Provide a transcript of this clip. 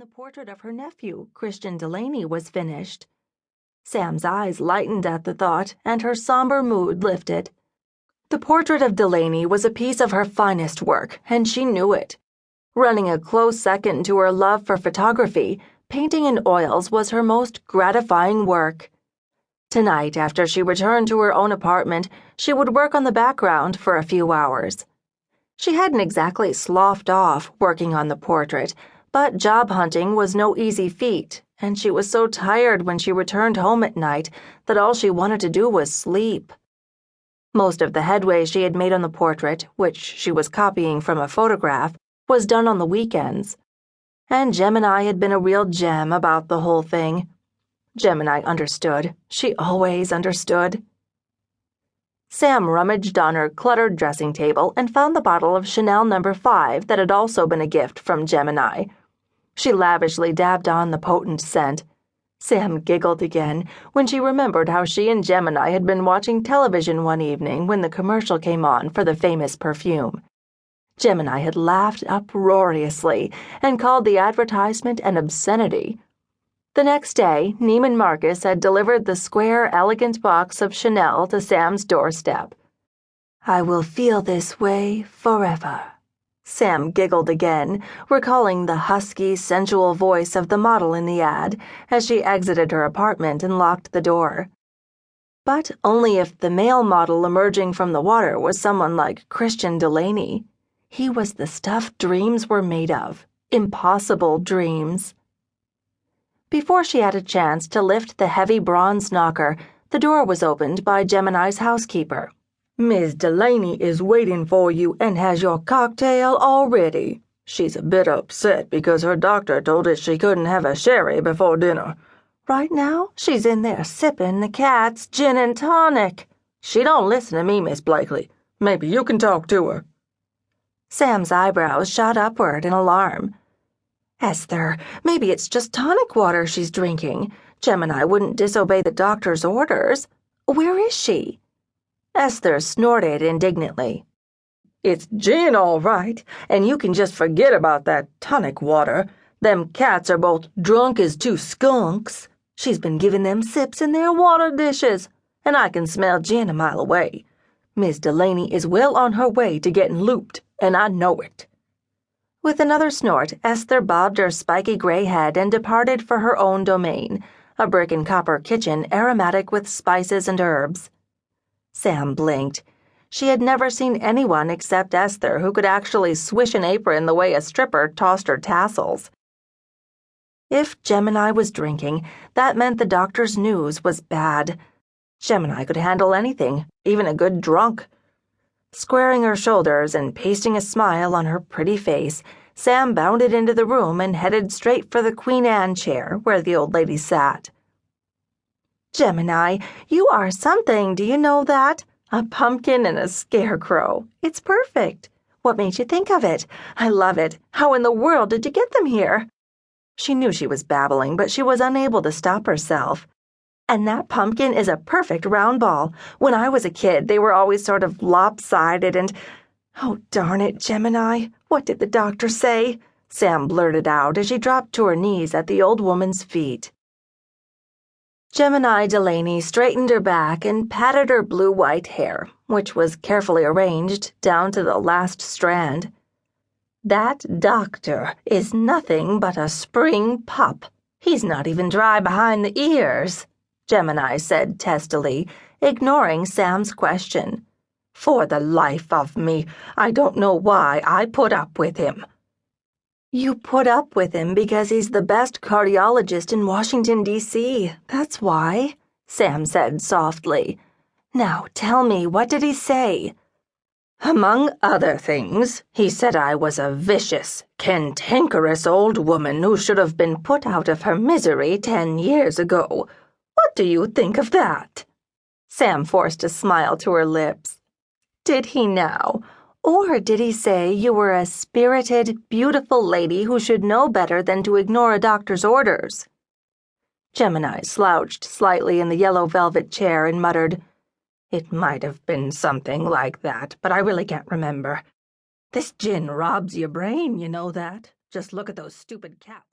the portrait of her nephew, Christian Delaney, was finished. Sam's eyes lightened at the thought, and her somber mood lifted. The portrait of Delaney was a piece of her finest work, and she knew it. Running a close second to her love for photography, painting in oils was her most gratifying work. Tonight, after she returned to her own apartment, she would work on the background for a few hours. She hadn't exactly sloughed off working on the portrait, but job hunting was no easy feat, and she was so tired when she returned home at night that all she wanted to do was sleep. Most of the headway she had made on the portrait, which she was copying from a photograph, was done on the weekends. And Gemini had been a real gem about the whole thing. Gemini understood. She always understood. Sam rummaged on her cluttered dressing table and found the bottle of Chanel No. 5 that had also been a gift from Gemini. She lavishly dabbed on the potent scent. Sam giggled again when she remembered how she and Gemini had been watching television one evening when the commercial came on for the famous perfume. Gemini had laughed uproariously and called the advertisement an obscenity. The next day, Neiman Marcus had delivered the square, elegant box of Chanel to Sam's doorstep. "I will feel this way forever." Sam giggled again, recalling the husky, sensual voice of the model in the ad as she exited her apartment and locked the door. But only if the male model emerging from the water was someone like Christian Delaney. He was the stuff dreams were made of. Impossible dreams. Before she had a chance to lift the heavy bronze knocker, the door was opened by Gemini's housekeeper. "Miss Delaney is waiting for you and has your cocktail all ready. She's a bit upset because her doctor told her she couldn't have a sherry before dinner. Right now, she's in there sipping the cat's gin and tonic. She don't listen to me, Miss Blakely. Maybe you can talk to her." Sam's eyebrows shot upward in alarm. "Esther, maybe it's just tonic water she's drinking. Gemini wouldn't disobey the doctor's orders. Where is she?" Esther snorted indignantly. "It's gin, all right, and you can just forget about that tonic water. Them cats are both drunk as two skunks. She's been giving them sips in their water dishes, and I can smell gin a mile away. Miss Delaney is well on her way to getting looped, and I know it." With another snort, Esther bobbed her spiky gray head and departed for her own domain, a brick and copper kitchen aromatic with spices and herbs. Sam blinked. She had never seen anyone except Esther who could actually swish an apron the way a stripper tossed her tassels. If Gemini was drinking, that meant the doctor's news was bad. Gemini could handle anything, even a good drunk. Squaring her shoulders and pasting a smile on her pretty face, Sam bounded into the room and headed straight for the Queen Anne chair where the old lady sat. "Gemini, you are something, do you know that? A pumpkin and a scarecrow. It's perfect. What made you think of it? I love it. How in the world did you get them here?" She knew she was babbling, but she was unable to stop herself. "And that pumpkin is a perfect round ball. When I was a kid, they were always sort of lopsided and— Oh, darn it, Gemini, what did the doctor say?" Sam blurted out as she dropped to her knees at the old woman's feet. Gemini Delaney straightened her back and patted her blue-white hair, which was carefully arranged down to the last strand. "That doctor is nothing but a spring pup. He's not even dry behind the ears," Gemini said testily, ignoring Sam's question. "For the life of me, I don't know why I put up with him." "You put up with him because he's the best cardiologist in Washington, D.C., that's why," Sam said softly. "Now tell me, what did he say?" "Among other things, he said I was a vicious, cantankerous old woman who should have been put out of her misery 10 years ago. What do you think of that?" Sam forced a smile to her lips. "Did he now? Or did he say you were a spirited, beautiful lady who should know better than to ignore a doctor's orders?" Gemini slouched slightly in the yellow velvet chair and muttered, "It might have been something like that, but I really can't remember. This gin robs your brain, you know that. Just look at those stupid cats."